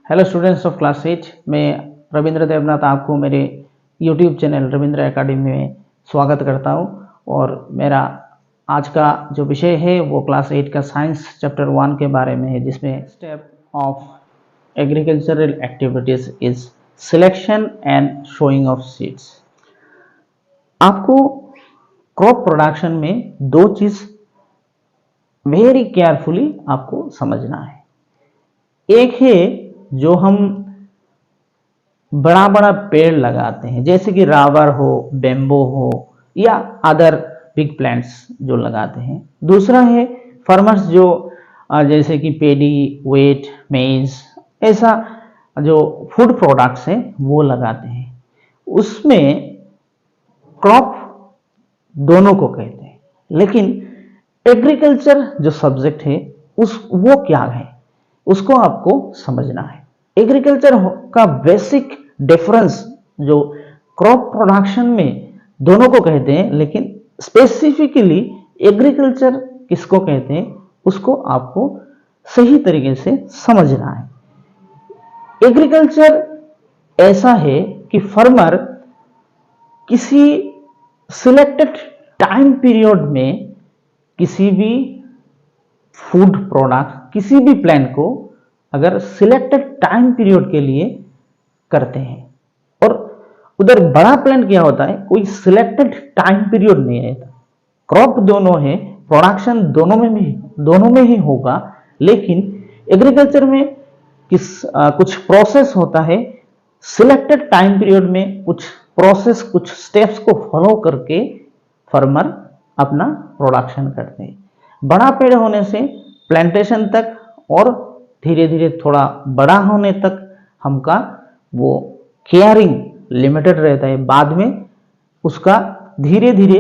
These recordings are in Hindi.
Hello students of class 8। मैं रविंद्र देवनाथ आपको मेरे यूट्यूब चैनल रविंद्र एकेडमी में स्वागत करता हूं। और मेरा आज का जो विषय है वो क्लास 8 का साइंस चैप्टर 1 के बारे में है, जिसमें step of agricultural activities is selection and showing off seeds. आपको क्रॉप प्रोडक्शन में दो चीज वेरी केयरफुली आपको समझना है। एक है जो हम बड़ा बड़ा पेड़ लगाते हैं, जैसे कि राबर हो, बेम्बो हो या अदर बिग प्लांट्स जो लगाते हैं। दूसरा है फार्मर्स जो जैसे कि पेडी, वेट, मेज, ऐसा जो फूड प्रोडक्ट्स हैं वो लगाते हैं। उसमें क्रॉप दोनों को कहते हैं, लेकिन एग्रीकल्चर जो सब्जेक्ट है वो क्या है उसको आपको समझना है। एग्रीकल्चर का बेसिक डिफरेंस जो क्रॉप प्रोडक्शन में दोनों को कहते हैं, लेकिन स्पेसिफिकली एग्रीकल्चर किसको कहते हैं उसको आपको सही तरीके से समझना है। एग्रीकल्चर ऐसा है कि फार्मर किसी सिलेक्टेड टाइम पीरियड में किसी भी फूड प्रोडक्ट, किसी भी प्लांट को अगर सिलेक्टेड टाइम पीरियड के लिए करते हैं। और उधर बड़ा प्लांट क्या होता है, कोई सिलेक्टेड टाइम पीरियड नहीं रहता। क्रॉप दोनों है, प्रोडक्शन दोनों में ही होगा, लेकिन एग्रीकल्चर में कुछ प्रोसेस होता है। सिलेक्टेड टाइम पीरियड में कुछ प्रोसेस, कुछ स्टेप्स को फॉलो करके फार्मर अपना प्रोडक्शन करते हैं। बड़ा पेड़ होने से प्लांटेशन तक और धीरे धीरे थोड़ा बड़ा होने तक हमका वो केयरिंग लिमिटेड रहता है। बाद में उसका धीरे धीरे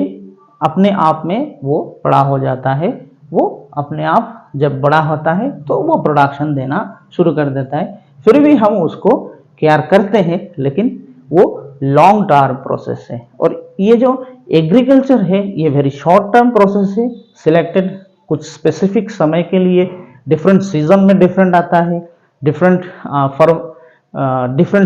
अपने आप में वो बड़ा हो जाता है। वो अपने आप जब बड़ा होता है तो वो प्रोडक्शन देना शुरू कर देता है। फिर भी हम उसको केयर करते हैं, लेकिन वो लॉन्ग टर्म प्रोसेस है। और ये जो एग्रीकल्चर है ये वेरी शॉर्ट टर्म प्रोसेस है। सिलेक्टेड कुछ स्पेसिफिक समय के लिए डिफरेंट सीजन में डिफरेंट आता है, डिफरेंट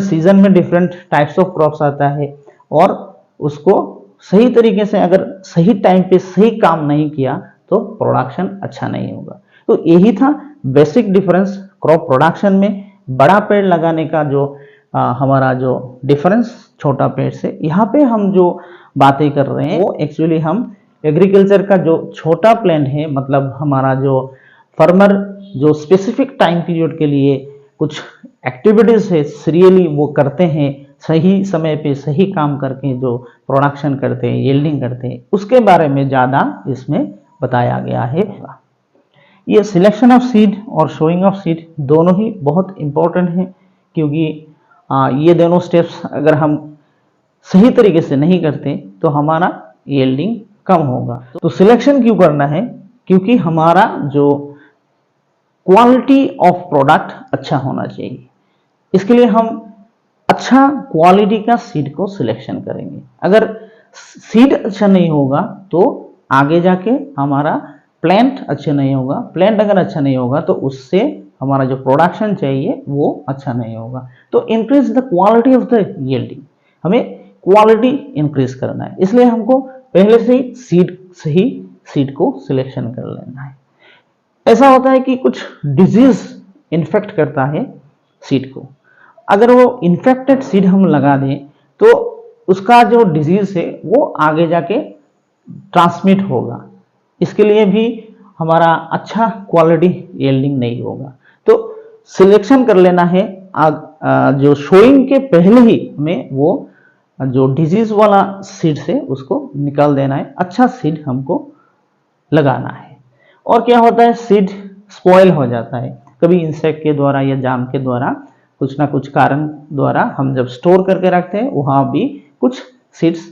सीजन में डिफरेंट टाइप्स ऑफ क्रॉप्स आता है। और उसको सही तरीके से अगर सही टाइम पे सही काम नहीं किया तो प्रोडक्शन अच्छा नहीं होगा। तो यही था बेसिक डिफरेंस क्रॉप प्रोडक्शन में बड़ा पेड़ लगाने का जो हमारा जो डिफरेंस छोटा पेड़ से। यहाँ पे हम जो बातें कर रहे हैं वो एक्चुअली हम एग्रीकल्चर का जो छोटा प्लान है, मतलब हमारा जो फार्मर जो स्पेसिफिक टाइम पीरियड के लिए कुछ एक्टिविटीज है सीरियली वो करते हैं, सही समय पे सही काम करके जो प्रोडक्शन करते हैं, यील्डिंग करते हैं, उसके बारे में ज़्यादा इसमें बताया गया है। ये सिलेक्शन ऑफ सीड और शोइंग ऑफ सीड दोनों ही बहुत इंपॉर्टेंट है, क्योंकि ये दोनों स्टेप्स अगर हम सही तरीके से नहीं करते तो हमारा यील्डिंग कम होगा। तो सिलेक्शन क्यों करना है, क्योंकि हमारा जो क्वालिटी ऑफ प्रोडक्ट अच्छा होना चाहिए। इसके लिए हम अच्छा क्वालिटी का सीड को सिलेक्शन करेंगे। अगर सीड अच्छा नहीं होगा तो आगे जाके हमारा प्लांट अच्छा नहीं होगा। प्लांट अगर अच्छा नहीं होगा तो उससे हमारा जो प्रोडक्शन चाहिए वो अच्छा नहीं होगा। तो increase the quality of the yielding, हमें क्वालिटी इंक्रीज करना है। इसलिए हमको पहले से ही सही सीड को सिलेक्शन कर लेना है। ऐसा होता है कि कुछ डिजीज इन्फेक्ट करता है सीड को। अगर वो इन्फेक्टेड सीड हम लगा दें तो उसका जो डिजीज है वो आगे जाके ट्रांसमिट होगा। इसके लिए भी हमारा अच्छा क्वालिटी यील्डिंग नहीं होगा। तो सिलेक्शन कर लेना है। जो शोइंग के पहले ही हमें वो जो डिजीज वाला सीड से उसको निकाल देना है। अच्छा सीड हमको लगाना है। और क्या होता है, सीड स्पॉइल हो जाता है कभी इंसेक्ट के द्वारा या जाम के द्वारा, कुछ ना कुछ कारण द्वारा। हम जब स्टोर करके रखते हैं वहां भी कुछ सीड्स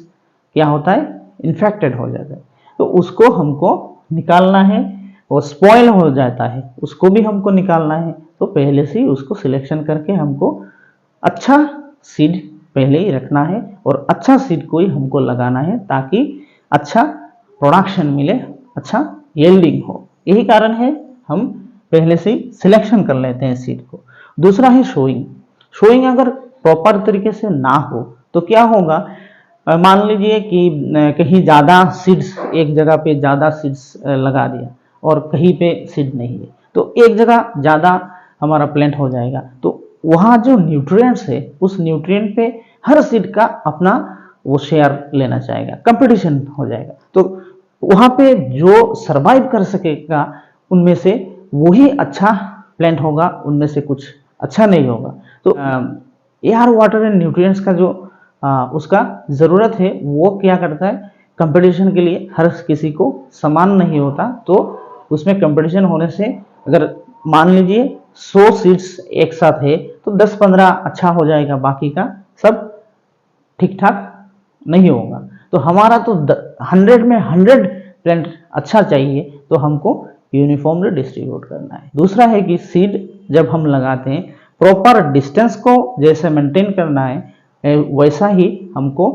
क्या होता है, इन्फेक्टेड हो जाता है। तो उसको हमको निकालना है। वो स्पॉइल हो जाता है, उसको भी हमको निकालना है। तो पहले से ही उसको सिलेक्शन करके हमको अच्छा सीड पहले ही रखना है और अच्छा सीड को ही हमको लगाना है, ताकि अच्छा प्रोडक्शन मिले, अच्छा यील्डिंग हो। यही कारण है हम पहले से ही सिलेक्शन कर लेते हैं सीड को। दूसरा है शोइंग। शोइंग अगर प्रॉपर तरीके से ना हो तो क्या होगा, मान लीजिए कि कहीं ज़्यादा सीड्स, एक जगह पे ज़्यादा सीड्स लगा दिया और कहीं पे सीड नहीं है, तो एक जगह ज़्यादा हमारा प्लांट हो जाएगा, तो वहाँ जो न्यूट्रिएंट्स है उस न्यूट्रिएंट पे हर सीड का अपना वो शेयर लेना चाहेगा, कंपटीशन हो जाएगा। तो वहाँ पे जो सरवाइव कर सकेगा उनमें से वही अच्छा प्लांट होगा, उनमें से कुछ अच्छा नहीं होगा। तो एयर वाटर एंड न्यूट्रिएंट्स का जो उसका ज़रूरत है वो क्या करता है, कंपटीशन के लिए हर किसी को समान नहीं होता, तो उसमें कंपटीशन होने से अगर मान लीजिए 100 सीड्स एक साथ है तो 10-15 अच्छा हो जाएगा, बाकी का सब ठीक ठाक नहीं होगा। तो हमारा तो 100 में 100 प्लांट अच्छा चाहिए, तो हमको यूनिफॉर्मली डिस्ट्रीब्यूट करना है। दूसरा है कि सीड जब हम लगाते हैं प्रॉपर डिस्टेंस को जैसे मेंटेन करना है, वैसा ही हमको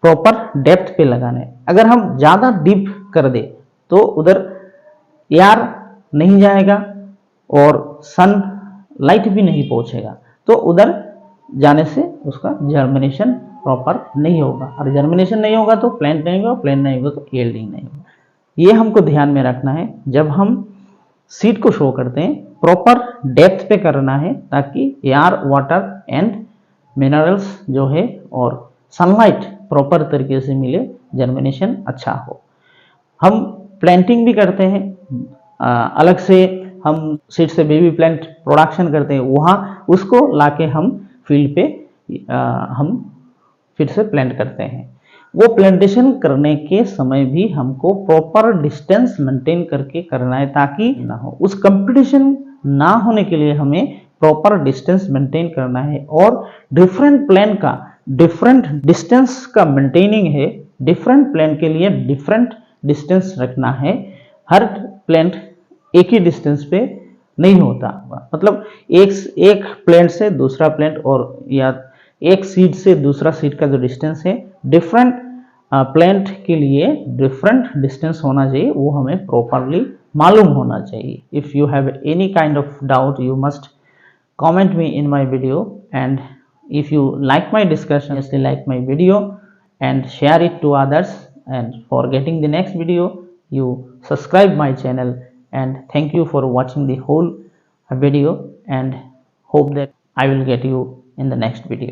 प्रॉपर डेप्थ पे लगाना है। अगर हम ज़्यादा डीप कर दे तो उधर एयर नहीं जाएगा और सन लाइट भी नहीं पहुंचेगा, तो उधर जाने से उसका जर्मिनेशन प्रॉपर नहीं होगा, और जर्मिनेशन नहीं होगा तो प्लांट नहीं होगा, प्लांट नहीं होगा तो यील्डिंग नहीं होगा। ये हमको ध्यान में रखना है जब हम सीड को शो करते हैं, प्रॉपर डेप्थ पे करना है ताकि एयर, वाटर एंड मिनरल्स जो है और सनलाइट प्रॉपर तरीके से मिले, जर्मिनेशन अच्छा हो। हम प्लांटिंग भी करते हैं, अलग से हम सीड से बेबी प्लांट प्रोडक्शन करते हैं, वहाँ उसको लाके हम फील्ड पे हम फिर से प्लांट करते हैं। वो प्लांटेशन करने के समय भी हमको प्रॉपर डिस्टेंस मेंटेन करके करना है ताकि ना हो। उस कंपटीशन ना होने के लिए हमें प्रॉपर डिस्टेंस मेंटेन करना है, और डिफरेंट प्लांट का डिफरेंट डिस्टेंस का मेंटेनिंग है, डिफरेंट प्लांट के लिए डिफरेंट डिस्टेंस रखना है। हर प्लांट एक ही डिस्टेंस पे नहीं होता, मतलब एक प्लांट से दूसरा प्लांट और या एक सीड से दूसरा सीड का जो डिस्टेंस है, डिफरेंट प्लांट के लिए डिफरेंट डिस्टेंस होना चाहिए, वो हमें प्रॉपरली मालूम होना चाहिए। If you have any kind of doubt you must comment me in my video, and if you like my discussion, just like my video and share it to others, and for getting the next video you subscribe my channel, and thank you for watching the whole video, and hope that I will get you in the next video.